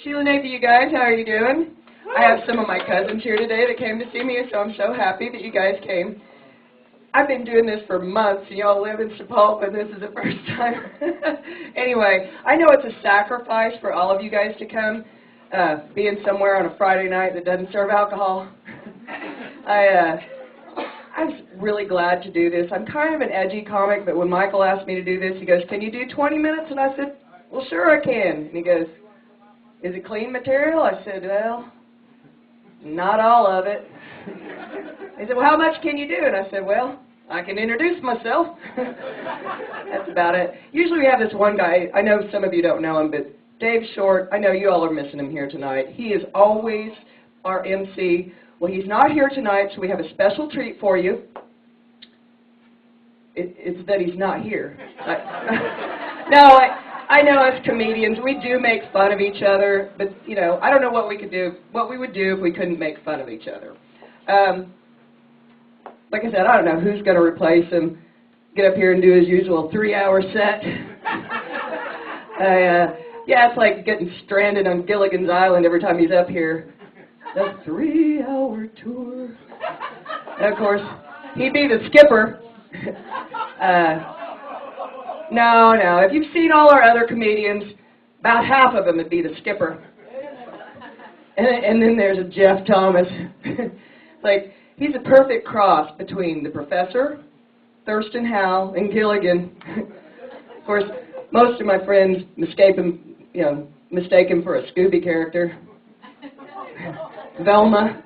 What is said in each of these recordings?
Sheila Navy, you guys, how are you doing? I have some of my cousins here today that came to see me, so I'm so happy that you guys came. I've been doing this for months, and y'all live in Sapulpa, and this is the first time. Anyway, I know it's a sacrifice for all of you guys to come, being somewhere on a Friday night that doesn't serve alcohol. I'm really glad to do this. I'm kind of an edgy comic, but when Michael asked me to do this, he goes, "Can you do 20 minutes?" And I said, "Well, sure I can." And he goes, "Is it clean material?" I said, "Well, not all of it." He said, "Well, how much can you do?" And I said, "Well, I can introduce myself." That's about it. Usually we have this one guy, I know some of you don't know him, but Dave Short, I know you all are missing him here tonight. He is always our MC. Well, he's not here tonight, so we have a special treat for you. It's that he's not here. No, I know as comedians, we do make fun of each other, but, you know, I don't know what we would do if we couldn't make fun of each other. Like I said, I don't know who's going to replace him, get up here and do his usual 3-hour set. Yeah, it's like getting stranded on Gilligan's Island every time he's up here. The 3-hour tour. And of course, he'd be the skipper. No, if you've seen all our other comedians, about half of them would be the skipper. And then there's a Jeff Thomas. Like, he's a perfect cross between the Professor, Thurston Howell, and Gilligan. Of course, most of my friends mistake him for a Scooby character. Velma.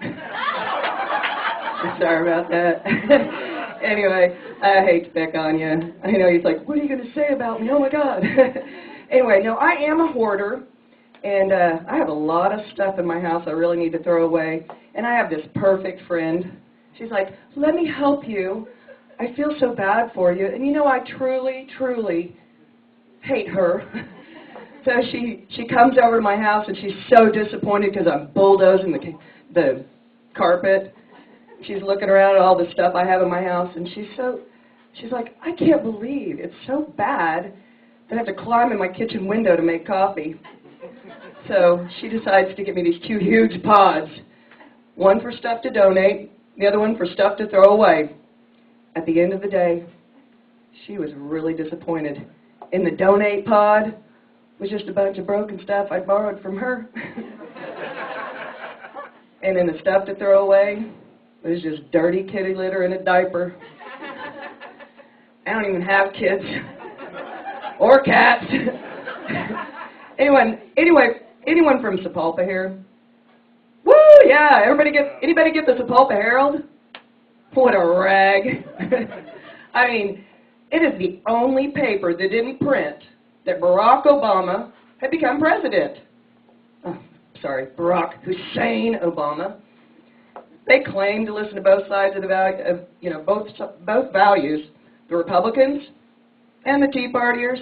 Sorry about that. Anyway, I hate to pick on you. I know he's like, "What are you going to say about me? Oh my God." Anyway, no, I am a hoarder, and I have a lot of stuff in my house I really need to throw away. And I have this perfect friend. She's like, "Let me help you. I feel so bad for you." And you know, I truly, truly hate her. So she comes over to my house, and she's so disappointed because I'm bulldozing the carpet. She's looking around at all the stuff I have in my house, and she's like, "I can't believe it's so bad that I have to climb in my kitchen window to make coffee." So she decides to get me these 2 huge pods, one for stuff to donate, the other one for stuff to throw away. At the end of the day, she was really disappointed. In the donate pod was just a bunch of broken stuff I borrowed from her. And in the stuff to throw away, it was just dirty kitty litter in a diaper. I don't even have kids or cats. Anyone from Sapulpa here? Woo, yeah, anybody get the Sapulpa Herald? What a rag. I mean, it is the only paper that didn't print that Barack Obama had become president. Oh, sorry, Barack Hussein Obama. They claim to listen to both sides of both values, the Republicans and the Tea Partiers.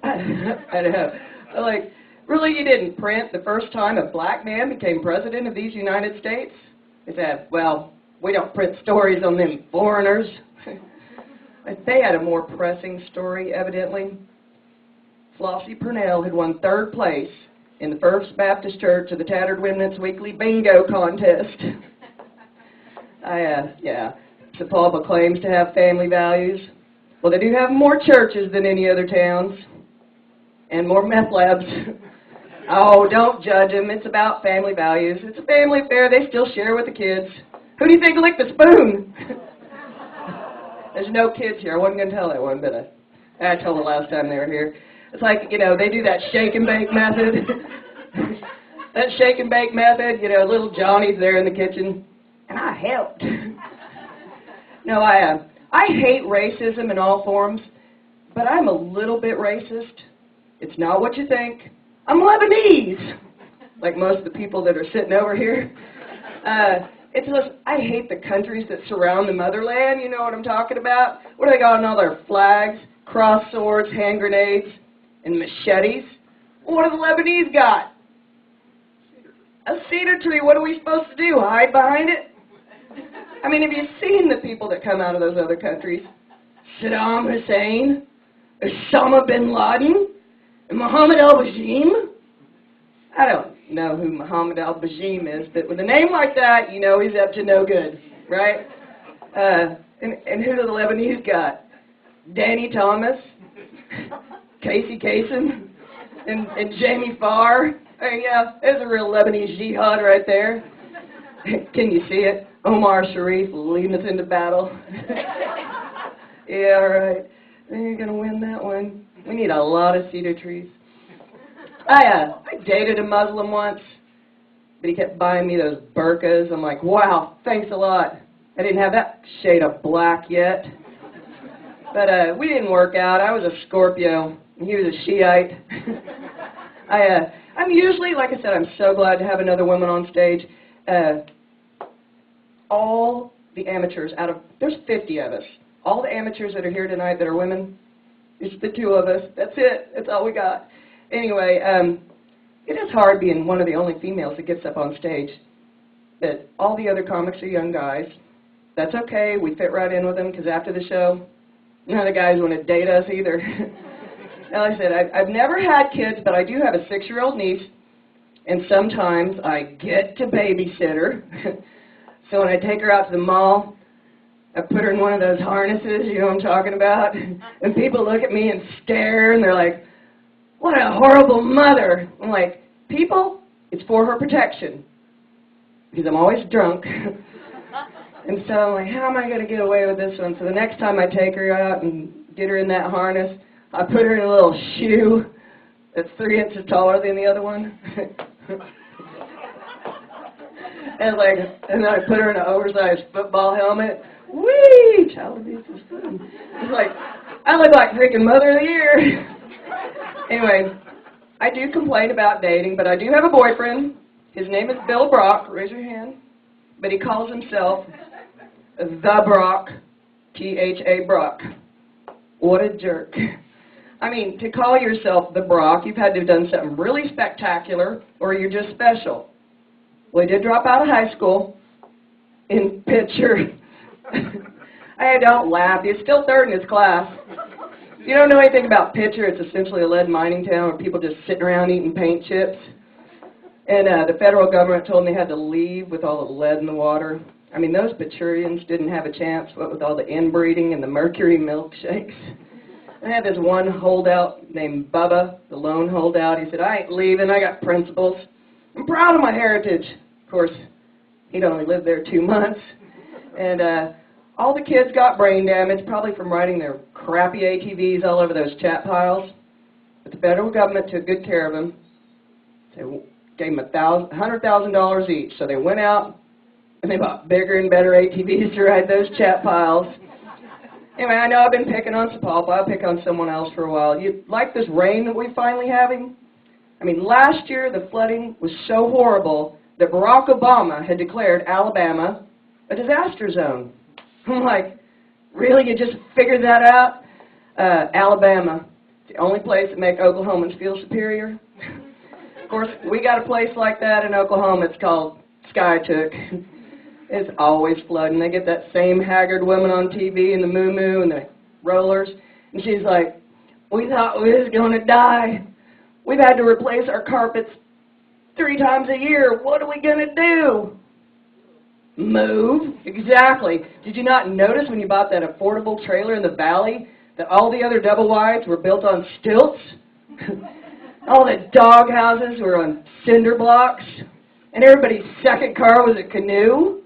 I know. Like, really, you didn't print the first time a black man became president of these United States? They said, "Well, we don't print stories on them foreigners." But they had a more pressing story, evidently. Flossie Purnell had won 3rd place in the First Baptist Church of the Tattered Remnants Weekly Bingo Contest. Yeah, Sapulpa claims to have family values. Well, they do have more churches than any other towns, and more meth labs. Oh, don't judge them. It's about family values. It's a family affair. They still share with the kids. Who do you think licked the spoon? There's no kids here. I wasn't going to tell that one, but I told it last time they were here. It's like, they do that shake and bake method. That shake and bake method, little Johnny's there in the kitchen, and I helped. No, I hate racism in all forms, but I'm a little bit racist. It's not what you think. I'm Lebanese, like most of the people that are sitting over here. I hate the countries that surround the motherland, you know what I'm talking about? What do they got on all their flags? Cross swords, hand grenades, and machetes? Well, what do the Lebanese got? A cedar tree. What are we supposed to do, hide behind it? I mean, have you seen the people that come out of those other countries? Saddam Hussein, Osama bin Laden, And Muhammad al-Bashim? I don't know who Muhammad al-Bashim is, but with a name like that, you know he's up to no good, right? And who do the Lebanese got? Danny Thomas, Casey Kasem, and Jamie Farr. Yeah, there's a real Lebanese jihad right there. Can you see it? Omar Sharif leading us into battle. Yeah, right. You're going to win that one. We need a lot of cedar trees. I dated a Muslim once, but he kept buying me those burqas. I'm like, wow, thanks a lot. I didn't have that shade of black yet. But we didn't work out. I was a Scorpio, and he was a Shiite. I'm usually, like I said, I'm so glad to have another woman on stage. All the amateurs there's 50 of us. All the amateurs that are here tonight that are women, it's the two of us. That's it. That's all we got. Anyway, it is hard being one of the only females that gets up on stage. But all the other comics are young guys. That's okay. We fit right in with them because after the show, none of the guys want to date us either. Like I said, I've never had kids, but I do have a 6-year-old niece, and sometimes I get to babysit her. So when I take her out to the mall, I put her in one of those harnesses, you know what I'm talking about? And people look at me and stare, and they're like, what a horrible mother. I'm like, people, it's for her protection, because I'm always drunk. And so I'm like, how am I going to get away with this one? So the next time I take her out and get her in that harness, I put her in a little shoe that's 3 inches taller than the other one. And then I put her in an oversized football helmet. Whee! Child abuse is fun. It's like, I look like freaking Mother of the Year. Anyway, I do complain about dating, but I do have a boyfriend. His name is Bill Brock. Raise your hand. But he calls himself The Brock, T-H-A Brock. What a jerk. I mean, to call yourself The Brock, you've had to have done something really spectacular, or you're just special. Well, he did drop out of high school in picture. Hey, don't laugh. He's still third in his class. If you don't know anything about Pitcher, it's essentially a lead mining town where people just sitting around eating paint chips. And the federal government told them they had to leave with all the lead in the water. I mean, those Pitcherians didn't have a chance, what with all the inbreeding and the mercury milkshakes. I had this one holdout named Bubba, the lone holdout. He said, I ain't leaving. I got principles. I'm proud of my heritage. Of course, he'd only lived there 2 months. And all the kids got brain damage, probably from riding their crappy ATVs all over those chat piles. But the federal government took good care of them. They gave them $100,000 each. So they went out and they bought bigger and better ATVs to ride those chat piles. Anyway, I know I've been picking on Sapulpa. I'll pick on someone else for a while. You like this rain that we're finally having? I mean, last year the flooding was so horrible that Barack Obama had declared Alabama a disaster zone. I'm like, really? You just figured that out? Alabama, it's the only place that makes Oklahomans feel superior. Of course, we got a place like that in Oklahoma. It's called Skiatook. It's always flooding. They get that same haggard woman on TV in the moo-moo and the rollers. And she's like, we thought we was going to die. We've had to replace our carpets 3 times a year. What are we going to do? Move. Exactly. Did you not notice when you bought that affordable trailer in the valley that all the other double wides were built on stilts? All the dog houses were on cinder blocks. And everybody's second car was a canoe.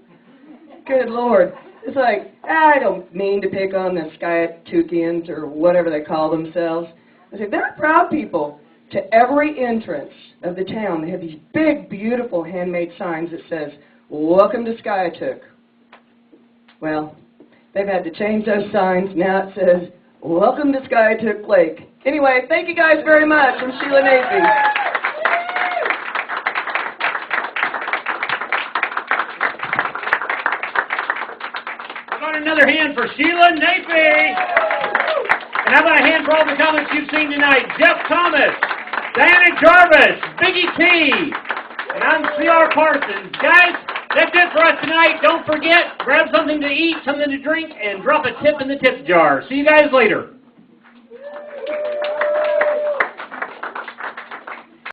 Good Lord. It's like, I don't mean to pick on the Skyatookians or whatever they call themselves. I say, they're proud people. To every entrance of the town, they have these big, beautiful handmade signs that says, welcome to Skiatook. Well, they've had to change those signs. Now it says, welcome to Skiatook Lake. Anyway, thank you guys very much. I'm Sheila Napey. Another hand for Sheila Napey. And how about a hand for all the comics you've seen tonight? Jeff Thomas, Diana Jarvis, Biggie T, and I'm C.R. Parsons. Guys, that's it for us tonight. Don't forget, grab something to eat, something to drink, and drop a tip in the tip jar. See you guys later.